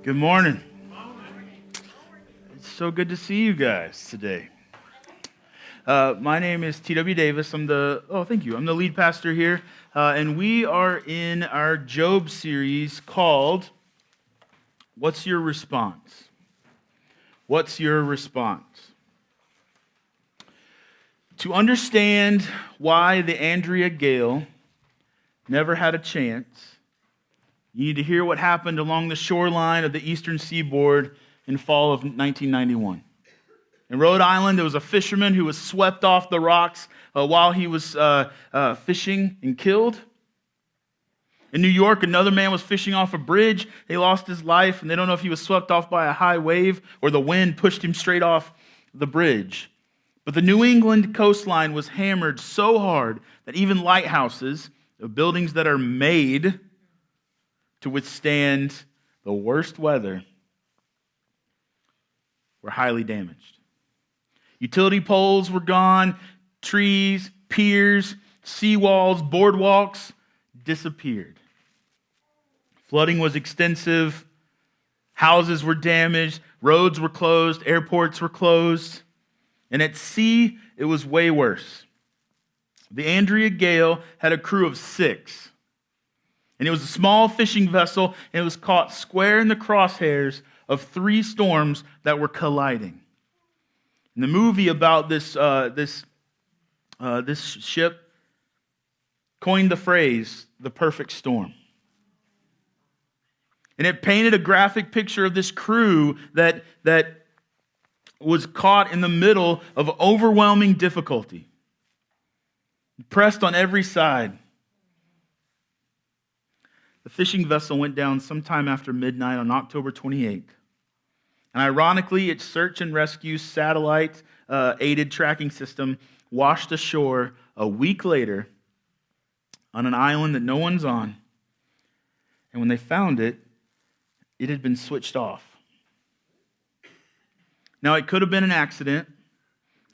Good morning. It's so good to see you guys today. My name is T.W. Davis. I'm the lead pastor here. And we are in our Job series called, What's Your Response? What's your response? To understand why the Andrea Gale never had a chance, you need to hear what happened along the shoreline of the eastern seaboard in fall of 1991. In Rhode Island, there was a fisherman who was swept off the rocks while he was fishing and killed. In New York, another man was fishing off a bridge. He lost his life, and they don't know if he was swept off by a high wave or the wind pushed him straight off the bridge. But the New England coastline was hammered so hard that even lighthouses, the buildings that are made to withstand the worst weather, were highly damaged. Utility poles were gone, trees, piers, seawalls, boardwalks disappeared. Flooding was extensive, houses were damaged, roads were closed, airports were closed, and at sea it was way worse. The Andrea Gale had a crew of 6. And it was a small fishing vessel, and it was caught square in the crosshairs of 3 storms that were colliding. And the movie about this ship coined the phrase, the perfect storm. And it painted a graphic picture of this crew that was caught in the middle of overwhelming difficulty, pressed on every side. The fishing vessel went down sometime after midnight on October 28th. And ironically, its search and rescue satellite-aided tracking system washed ashore a week later on an island that no one's on. And when they found it, it had been switched off. Now, it could have been an accident.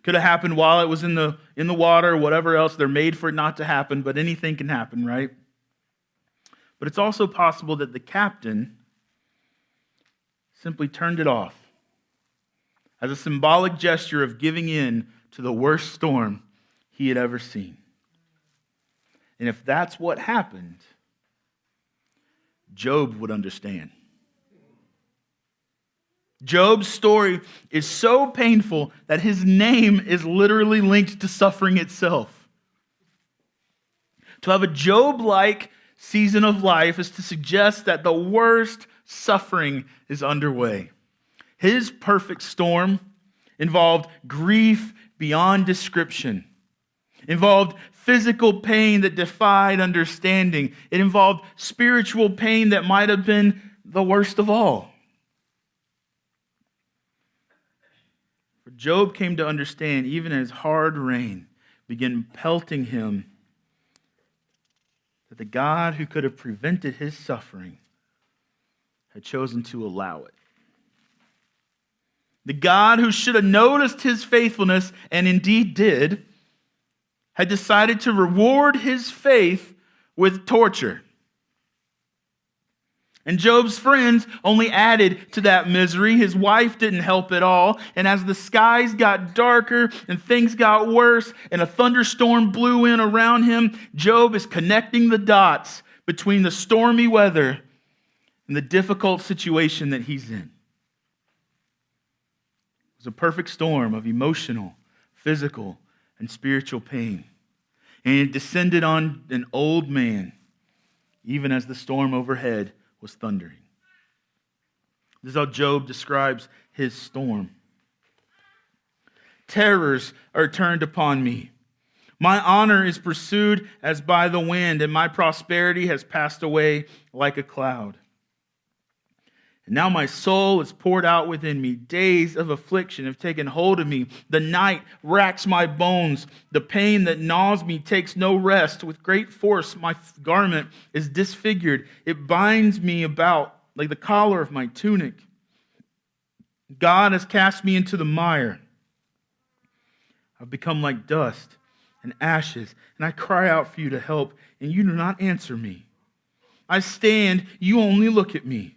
Could have happened while it was in the water or whatever else. They're made for it not to happen, but anything can happen, right? But it's also possible that the captain simply turned it off as a symbolic gesture of giving in to the worst storm he had ever seen. And if that's what happened, Job would understand. Job's story is so painful that his name is literally linked to suffering itself. To have a Job-like season of life is to suggest that the worst suffering is underway. His perfect storm involved grief beyond description. It involved physical pain that defied understanding. It involved spiritual pain that might have been the worst of all. For Job came to understand, even as hard rain began pelting him, that the God who could have prevented his suffering had chosen to allow it. The God who should have noticed his faithfulness, and indeed did, had decided to reward his faith with torture. And Job's friends only added to that misery. His wife didn't help at all. And as the skies got darker and things got worse and a thunderstorm blew in around him, Job is connecting the dots between the stormy weather and the difficult situation that he's in. It was a perfect storm of emotional, physical, and spiritual pain. And it descended on an old man, even as the storm overhead was thundering. This is how Job describes his storm. Terrors are turned upon me. My honor is pursued as by the wind, and my prosperity has passed away like a cloud. And now my soul is poured out within me. Days of affliction have taken hold of me. The night racks my bones. The pain that gnaws me takes no rest. With great force, my garment is disfigured. It binds me about like the collar of my tunic. God has cast me into the mire. I've become like dust and ashes, and I cry out for you to help, and you do not answer me. I stand, you only look at me.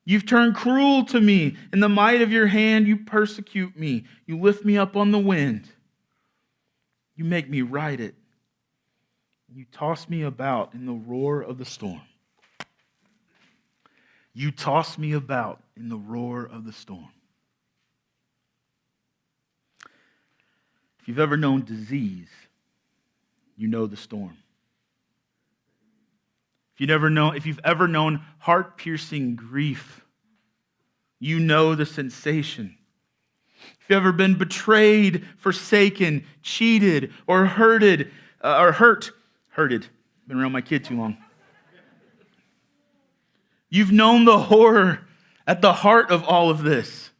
You've turned cruel to me. In the might of your hand, you persecute me. You lift me up on the wind. You make me ride it. You toss me about in the roar of the storm. You toss me about in the roar of the storm. If you've ever known disease, you know the storm. If you've ever known heart-piercing grief, you know the sensation. If you've ever been betrayed, forsaken, cheated, or hurted, been around my kid too long. You've known the horror at the heart of all of this.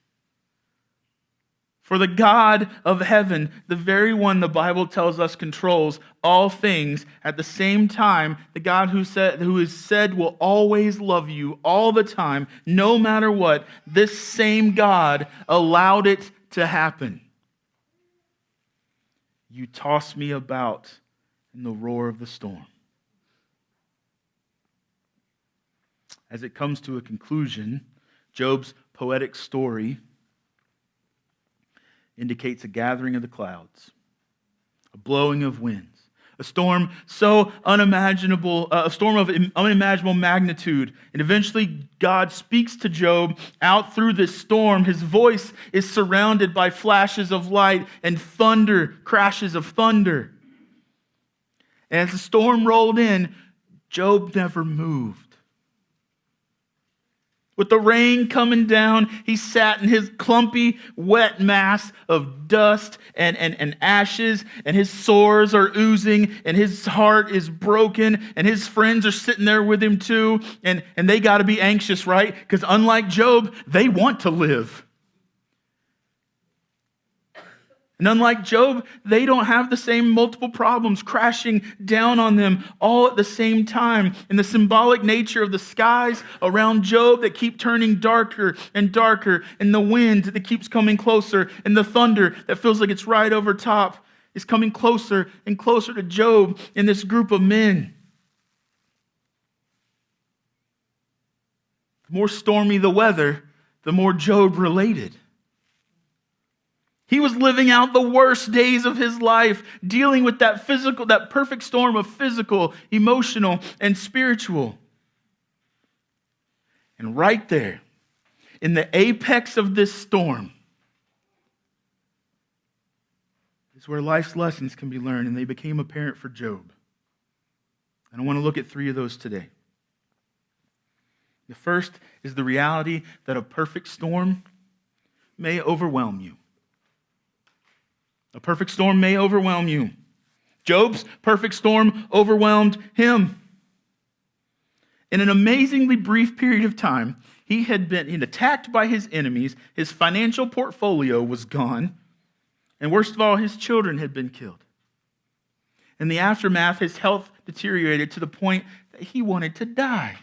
For the God of heaven, the very one the Bible tells us controls all things, at the same time, the God who is said will always love you all the time, no matter what, this same God allowed it to happen. You toss me about in the roar of the storm. As it comes to a conclusion, Job's poetic story indicates a gathering of the clouds, a blowing of winds, a storm so unimaginable, a storm of unimaginable magnitude. And eventually God speaks to Job out through this storm. His voice is surrounded by flashes of light and thunder, crashes of thunder. And as the storm rolled in, Job never moved. With the rain coming down, he sat in his clumpy, wet mass of dust and ashes, and his sores are oozing, and his heart is broken, and his friends are sitting there with him too, and they got to be anxious, right? Because unlike Job, they want to live. And unlike Job, they don't have the same multiple problems crashing down on them all at the same time. And the symbolic nature of the skies around Job that keep turning darker and darker, and the wind that keeps coming closer, and the thunder that feels like it's right over top is coming closer and closer to Job and this group of men. The more stormy the weather, the more Job related. He was living out the worst days of his life, dealing with that perfect storm of physical, emotional, and spiritual. And right there, in the apex of this storm, is where life's lessons can be learned, and they became apparent for Job. And I want to look at 3 of those today. The first is the reality that a perfect storm may overwhelm you. A perfect storm may overwhelm you. Job's perfect storm overwhelmed him. In an amazingly brief period of time, he had been attacked by his enemies, his financial portfolio was gone, and worst of all, his children had been killed. In the aftermath, his health deteriorated to the point that he wanted to die.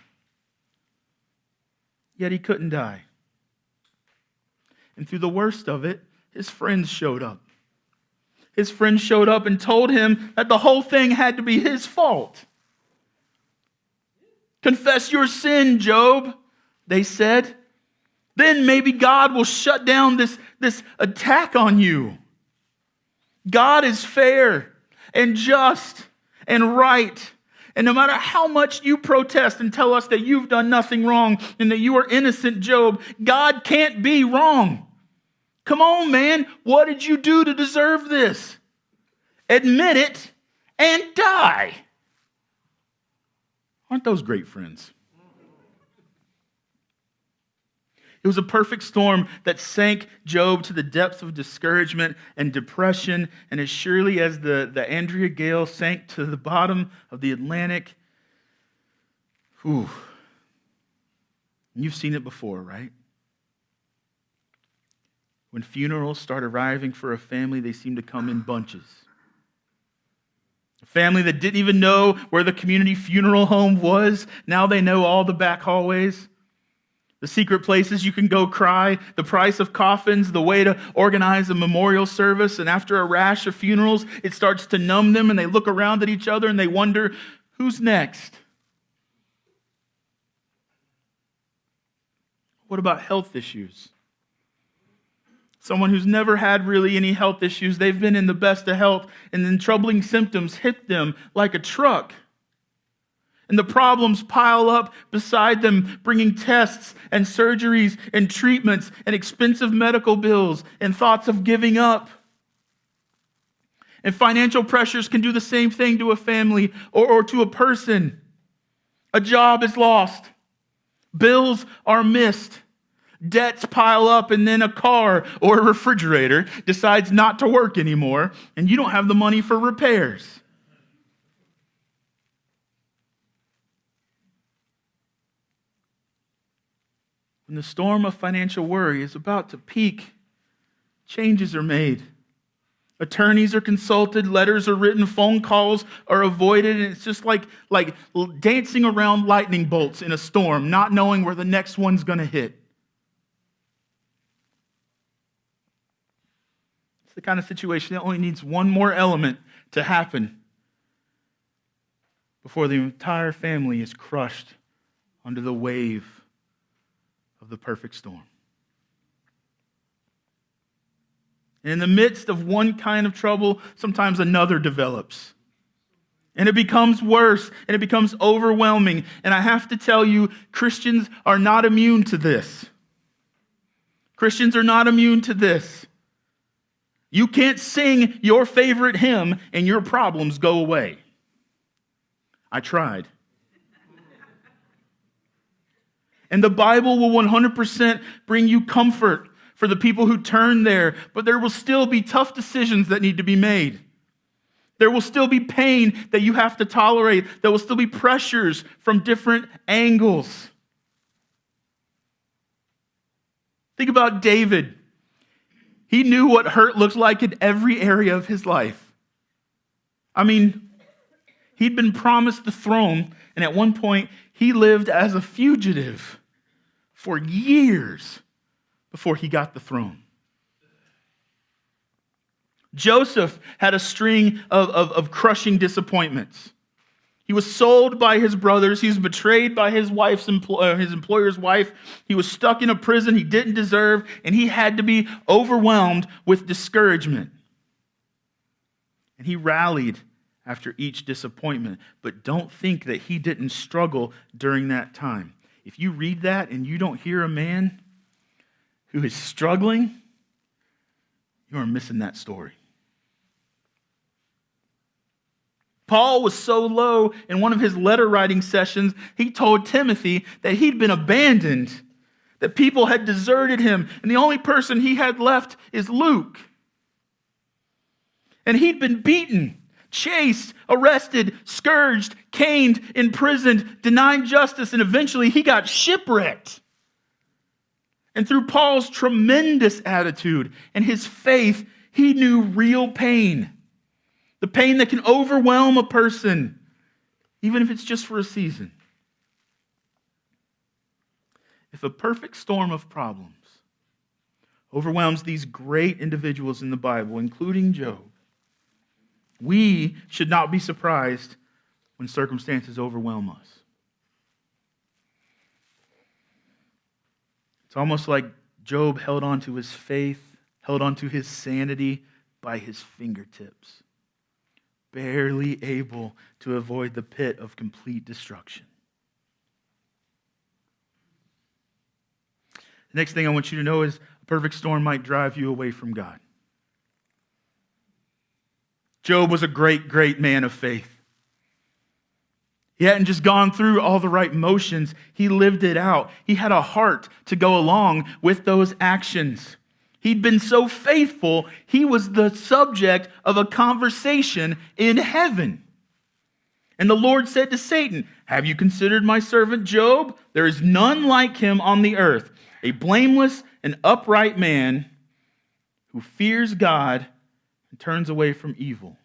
Yet he couldn't die. And through the worst of it, his friends showed up. His friends showed up and told him that the whole thing had to be his fault. Confess your sin, Job, they said. Then maybe God will shut down this attack on you. God is fair and just and right. And no matter how much you protest and tell us that you've done nothing wrong and that you are innocent, Job, God can't be wrong. Come on, man. What did you do to deserve this? Admit it and die. Aren't those great friends? It was a perfect storm that sank Job to the depths of discouragement and depression, and as surely as the Andrea Gale sank to the bottom of the Atlantic. You've seen it before, right? When funerals start arriving for a family, they seem to come in bunches. A family that didn't even know where the community funeral home was, now they know all the back hallways, the secret places you can go cry, the price of coffins, the way to organize a memorial service. And after a rash of funerals, it starts to numb them, and they look around at each other and they wonder, who's next? What about health issues? Someone who's never had really any health issues, they've been in the best of health, and then troubling symptoms hit them like a truck. And the problems pile up beside them, bringing tests and surgeries and treatments and expensive medical bills and thoughts of giving up. And financial pressures can do the same thing to a family or to a person. A job is lost. Bills are missed. Debts pile up, and then a car or a refrigerator decides not to work anymore, and you don't have the money for repairs. When the storm of financial worry is about to peak, changes are made. Attorneys are consulted, letters are written, phone calls are avoided, and it's just like dancing around lightning bolts in a storm, not knowing where the next one's going to hit. It's the kind of situation that only needs one more element to happen before the entire family is crushed under the wave of the perfect storm. And in the midst of one kind of trouble, sometimes another develops. And it becomes worse, and it becomes overwhelming. And I have to tell you, Christians are not immune to this. Christians are not immune to this. You can't sing your favorite hymn and your problems go away. I tried. And the Bible will 100% bring you comfort for the people who turn there, but there will still be tough decisions that need to be made. There will still be pain that you have to tolerate. There will still be pressures from different angles. Think about David. He knew what hurt looked like in every area of his life. I mean, he'd been promised the throne, and at one point, he lived as a fugitive for years before he got the throne. Joseph had a string of crushing disappointments. He was sold by his brothers. He was betrayed by his employer's wife. He was stuck in a prison he didn't deserve, and he had to be overwhelmed with discouragement. And he rallied after each disappointment, but don't think that he didn't struggle during that time. If you read that and you don't hear a man who is struggling, you are missing that story. Paul was so low in one of his letter writing sessions, he told Timothy that he'd been abandoned, that people had deserted him, and the only person he had left is Luke. And he'd been beaten, chased, arrested, scourged, caned, imprisoned, denied justice, and eventually he got shipwrecked. And through Paul's tremendous attitude and his faith, he knew real pain. The pain that can overwhelm a person, even if it's just for a season. If a perfect storm of problems overwhelms these great individuals in the Bible, including Job, we should not be surprised when circumstances overwhelm us. It's almost like Job held on to his faith, held on to his sanity by his fingertips, barely able to avoid the pit of complete destruction. The next thing I want you to know is a perfect storm might drive you away from God. Job was a great, great man of faith. He hadn't just gone through all the right motions, he lived it out. He had a heart to go along with those actions. He'd been so faithful, he was the subject of a conversation in heaven. And the Lord said to Satan, "Have you considered my servant Job? There is none like him on the earth, a blameless and upright man who fears God and turns away from evil."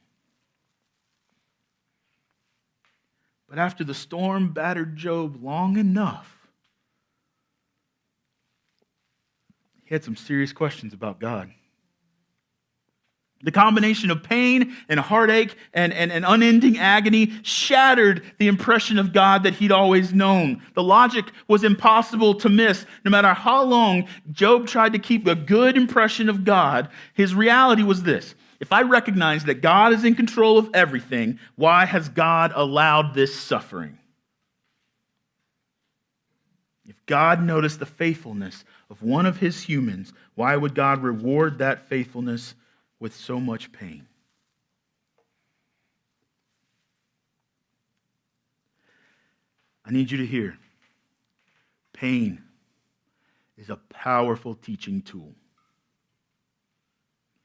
But after the storm battered Job long enough, he had some serious questions about God. The combination of pain and heartache and unending agony shattered the impression of God that he'd always known. The logic was impossible to miss. No matter how long Job tried to keep a good impression of God, his reality was this: if I recognize that God is in control of everything, why has God allowed this suffering? If God noticed the faithfulness of one of his humans, why would God reward that faithfulness with so much pain? I need you to hear. Pain is a powerful teaching tool.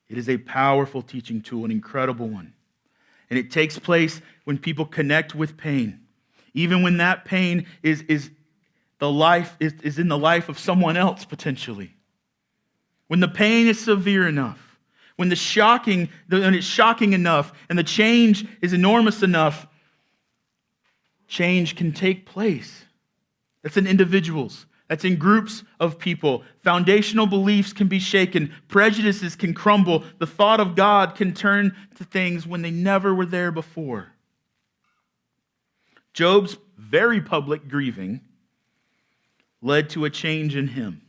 It is a powerful teaching tool, an incredible one. And it takes place when people connect with pain. Even when that pain is in the life of someone else, potentially. When the pain is severe enough. When it's shocking enough and the change is enormous enough, change can take place. That's in individuals. That's in groups of people. Foundational beliefs can be shaken. Prejudices can crumble. The thought of God can turn to things when they never were there before. Job's very public grieving led to a change in him.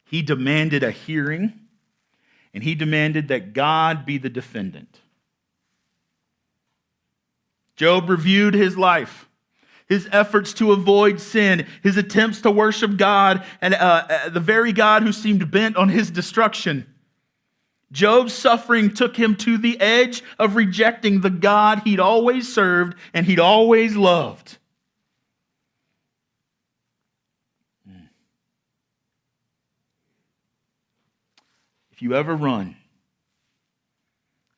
He demanded a hearing, and he demanded that God be the defendant. Job reviewed his life, his efforts to avoid sin, his attempts to worship God, and the very God who seemed bent on his destruction. Job's suffering took him to the edge of rejecting the God he'd always served and he'd always loved. If you ever run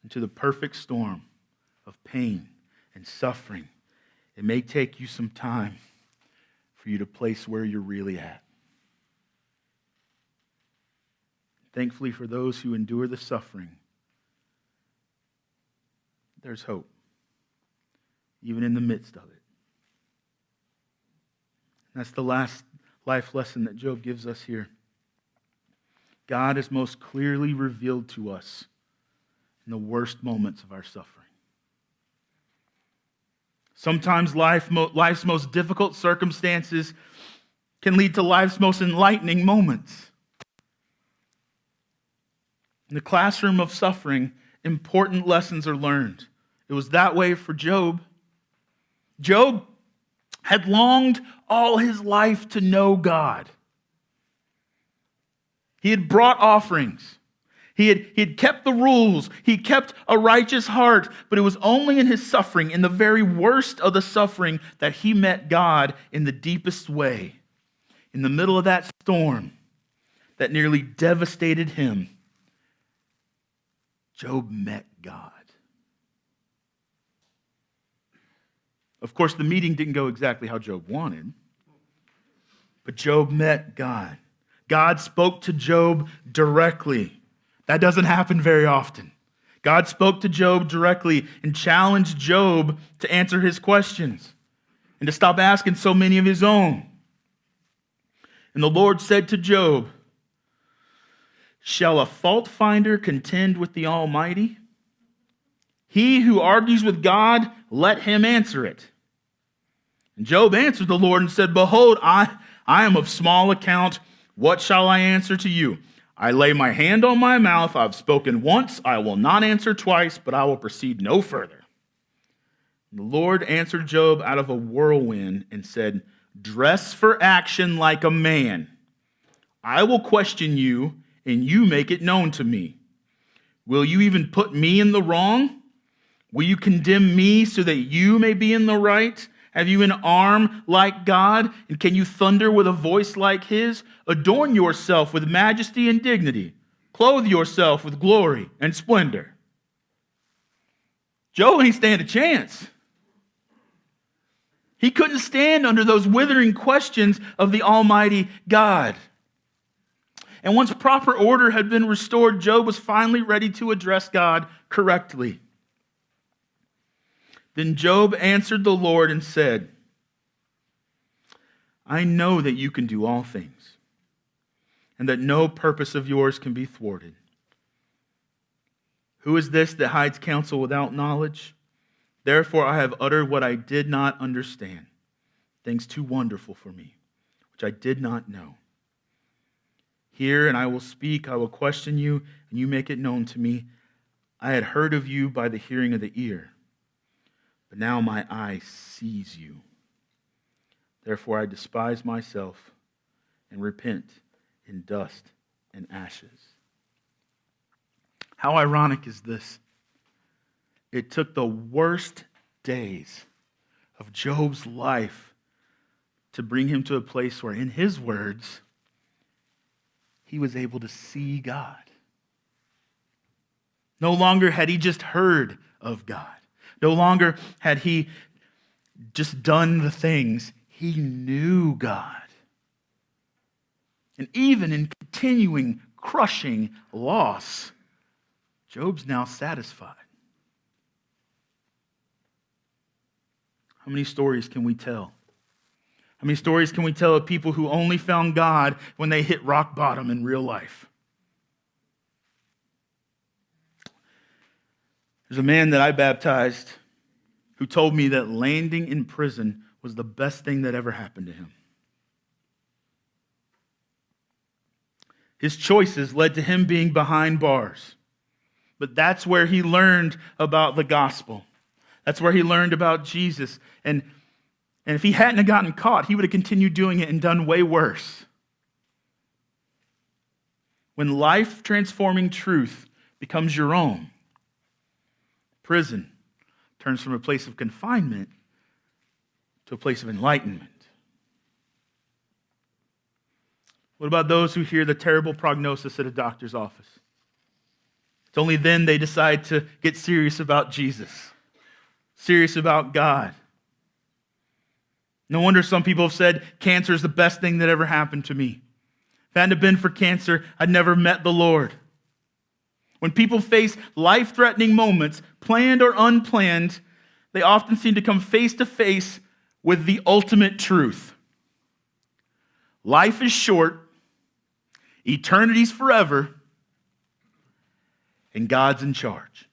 into the perfect storm of pain and suffering, it may take you some time for you to place where you're really at. Thankfully, for those who endure the suffering, there's hope, even in the midst of it. That's the last life lesson that Job gives us here. God is most clearly revealed to us in the worst moments of our suffering. Sometimes life's most difficult circumstances can lead to life's most enlightening moments. In the classroom of suffering, important lessons are learned. It was that way for Job. Job had longed all his life to know God. He had brought offerings. He had kept the rules. He kept a righteous heart. But it was only in his suffering, in the very worst of the suffering, that he met God in the deepest way. In the middle of that storm that nearly devastated him, Job met God. Of course, the meeting didn't go exactly how Job wanted. But Job met God. God spoke to Job directly. That doesn't happen very often. God spoke to Job directly and challenged Job to answer his questions and to stop asking so many of his own. And the Lord said to Job, "Shall a fault finder contend with the Almighty? He who argues with God, let him answer it." And Job answered the Lord and said, "Behold, I am of small account. What shall I answer to you? I lay my hand on my mouth. I've spoken once. I will not answer twice, but I will proceed no further." The Lord answered Job out of a whirlwind and said, "Dress for action like a man. I will question you, and you make it known to me. Will you even put me in the wrong? Will you condemn me so that you may be in the right? Have you an arm like God? And can you thunder with a voice like his? Adorn yourself with majesty and dignity. Clothe yourself with glory and splendor." Job ain't stand a chance. He couldn't stand under those withering questions of the Almighty God. And once proper order had been restored, Job was finally ready to address God correctly. Then Job answered the Lord and said, "I know that you can do all things, and that no purpose of yours can be thwarted. Who is this that hides counsel without knowledge? Therefore I have uttered what I did not understand, things too wonderful for me, which I did not know. Hear, and I will speak, I will question you, and you make it known to me. I had heard of you by the hearing of the ear, but now my eye sees you. Therefore I despise myself and repent in dust and ashes. How ironic is this? It took the worst days of Job's life to bring him to a place where, in his words, he was able to see God. No longer had he just heard of God. No longer had he just done the things. He knew God. And even in continuing crushing loss, Job's now satisfied. How many stories can we tell? How many stories can we tell of people who only found God when they hit rock bottom in real life? There's a man that I baptized who told me that landing in prison was the best thing that ever happened to him. His choices led to him being behind bars. But that's where he learned about the gospel. That's where he learned about Jesus. And if he hadn't gotten caught, he would have continued doing it and done way worse. When life-transforming truth becomes your own, prison turns from a place of confinement to a place of enlightenment. What about those who hear the terrible prognosis at a doctor's office? It's only then they decide to get serious about Jesus, serious about God. No wonder some people have said cancer is the best thing that ever happened to me. If it hadn't been for cancer, I'd never met the Lord. When people face life-threatening moments, planned or unplanned, they often seem to come face to face with the ultimate truth. Life is short, eternity's forever, and God's in charge.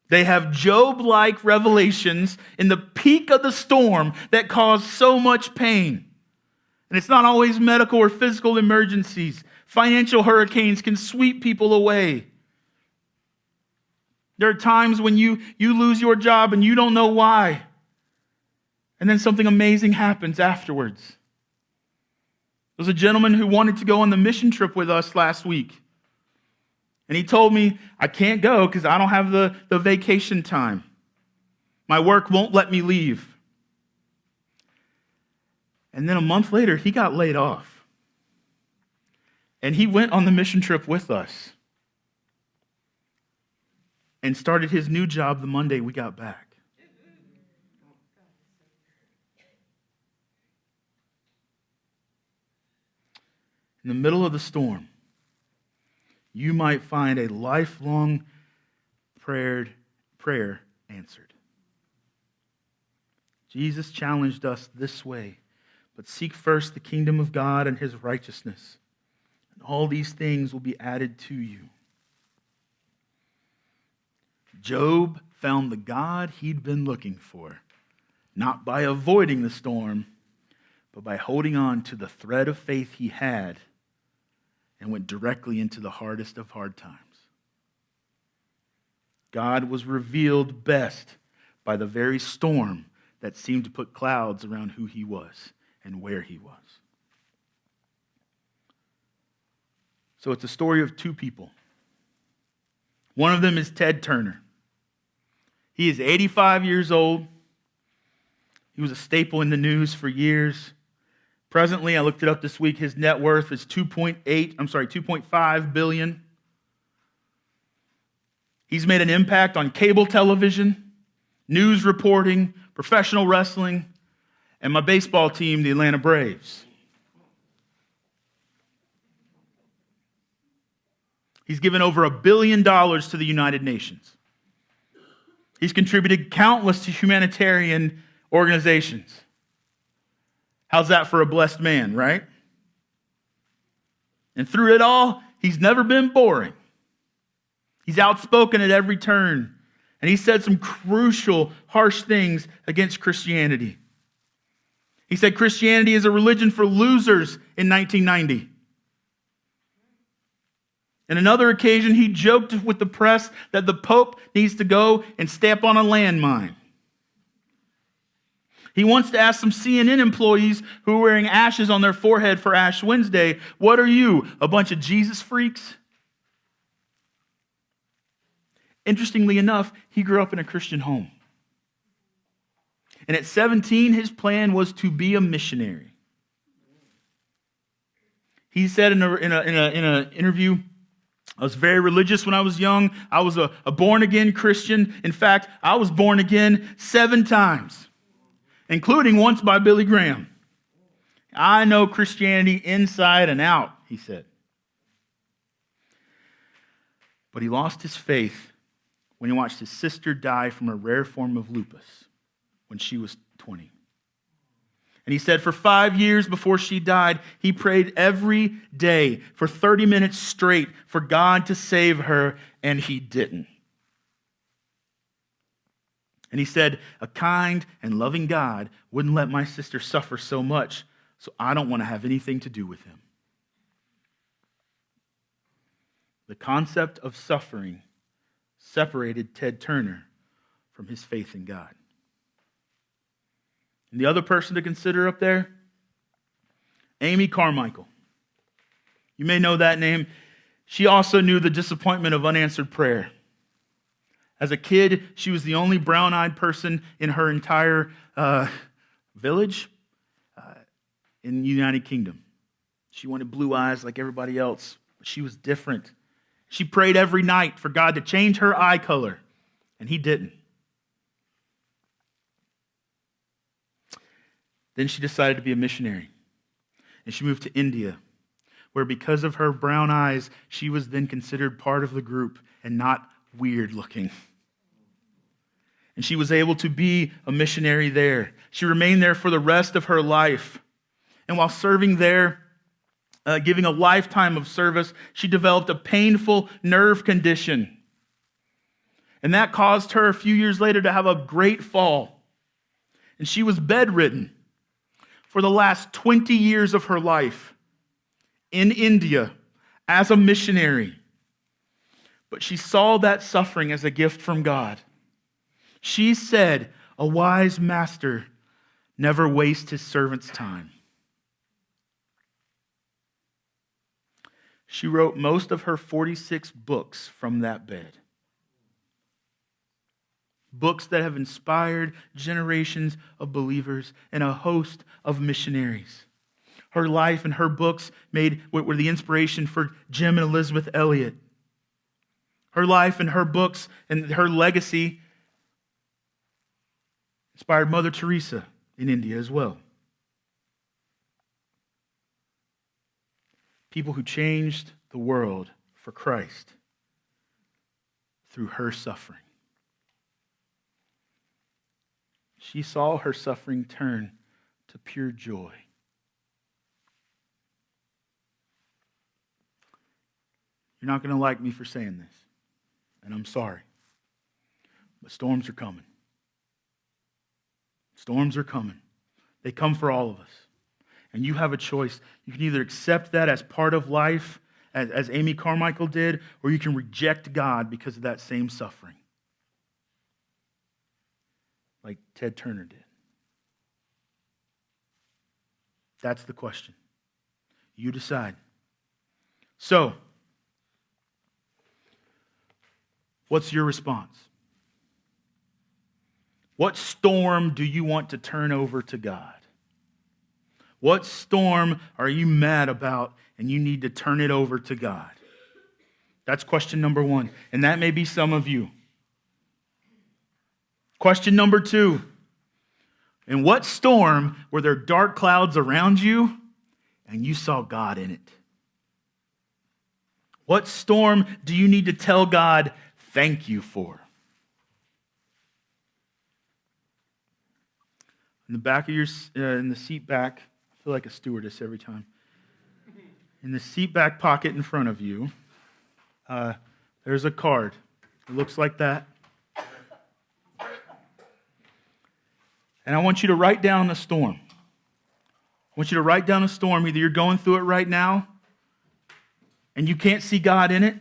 They have Job-like revelations in the peak of the storm that cause so much pain. And it's not always medical or physical emergencies. Financial hurricanes can sweep people away. There are times when you lose your job and you don't know why. And then something amazing happens afterwards. There was a gentleman who wanted to go on the mission trip with us last week. And he told me, I can't go because I don't have the vacation time. My work won't let me leave. And then a month later, he got laid off. And he went on the mission trip with us and started his new job the Monday we got back. In the middle of the storm, you might find a lifelong prayer answered. Jesus challenged us this way, but seek first the kingdom of God and his righteousness, and all these things will be added to you. Job found the God he'd been looking for, not by avoiding the storm, but by holding on to the thread of faith he had, and went directly into the hardest of hard times. God was revealed best by the very storm that seemed to put clouds around who he was and where he was. So it's a story of two people. One of them is Ted Turner. He is 85 years old. He was a staple in the news for years. Presently, I looked it up this week, his net worth is 2.5 billion. He's made an impact on cable television, news reporting, professional wrestling, and my baseball team, the Atlanta Braves. He's given over $1 billion to the United Nations. He's contributed countless to humanitarian organizations. How's that for a blessed man, right? And through it all, He's never been boring. He's outspoken at every turn. And he said some crucial, harsh things against Christianity. He said Christianity is a religion for losers in 1990. On another occasion, he joked with the press that the Pope needs to go and step on a landmine. He wants to ask some CNN employees who are wearing ashes on their forehead for Ash Wednesday, what are you, a bunch of Jesus freaks? Interestingly enough, he grew up in a Christian home. And at 17, his plan was to be a missionary. He said in an interview, I was very religious when I was young. I was a born-again Christian. In fact, I was born again 7 times, including once by Billy Graham. I know Christianity inside and out, he said. But he lost his faith when he watched his sister die from a rare form of lupus when she was 20. And he said for 5 years before she died, he prayed every day for 30 minutes straight for God to save her, and he didn't. And he said, a kind and loving God wouldn't let my sister suffer so much, so I don't want to have anything to do with him. The concept of suffering separated Ted Turner from his faith in God. And the other person to consider up there, Amy Carmichael. You may know that name. She also knew the disappointment of unanswered prayer. As a kid, she was the only brown-eyed person in her entire village in the United Kingdom. She wanted blue eyes like everybody else, but she was different. She prayed every night for God to change her eye color, and he didn't. Then she decided to be a missionary, and she moved to India, where because of her brown eyes, she was then considered part of the group and not weird looking. And she was able to be a missionary there. She remained there for the rest of her life. And while serving there, giving a lifetime of service, she developed a painful nerve condition. And that caused her a few years later to have a great fall. And she was bedridden for the last 20 years of her life in India as a missionary. But she saw that suffering as a gift from God. She said, a wise master never wastes his servant's time. She wrote most of her 46 books from that bed. Books that have inspired generations of believers and a host of missionaries. Her life and her books were the inspiration for Jim and Elizabeth Elliot. Her life and her books and her legacy inspired Mother Teresa in India as well. People who changed the world for Christ through her suffering. She saw her suffering turn to pure joy. You're not going to like me for saying this, and I'm sorry, but storms are coming. Storms are coming. They come for all of us. And you have a choice. You can either accept that as part of life, as Amy Carmichael did, or you can reject God because of that same suffering, like Ted Turner did. That's the question. You decide. So, what's your response? What storm do you want to turn over to God? What storm are you mad about and you need to turn it over to God? That's question number 1. And that may be some of you. Question number 2. In what storm were there dark clouds around you and you saw God in it? What storm do you need to tell God thank you for? In the back of in the seat back, I feel like a stewardess every time. in the seat back pocket in front of you, there's a card. It looks like that. And I want you to write down a storm. I want you to write down a storm. Either you're going through it right now and you can't see God in it,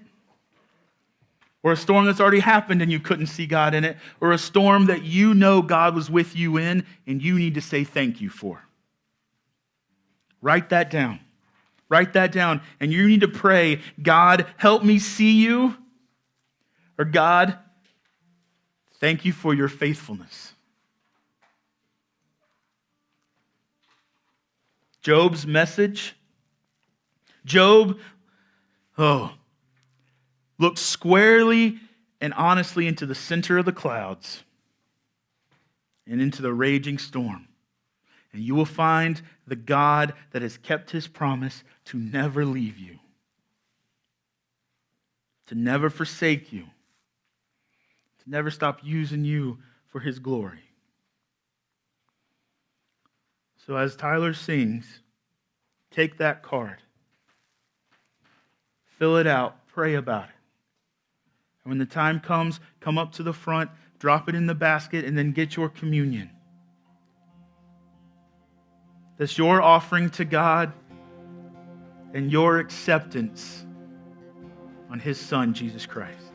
or a storm that's already happened and you couldn't see God in it, or a storm that you know God was with you in and you need to say thank you for. Write that down. Write that down. And you need to pray, God, help me see you. Or God, thank you for your faithfulness. Job's message. Job, looked squarely and honestly into the center of the clouds and into the raging storm. And you will find the God that has kept his promise to never leave you, to never forsake you, to never stop using you for his glory. So as Tyler sings, take that card, fill it out, pray about it. And when the time comes, come up to the front, drop it in the basket, and then get your communion. That's your offering to God and your acceptance on his Son, Jesus Christ.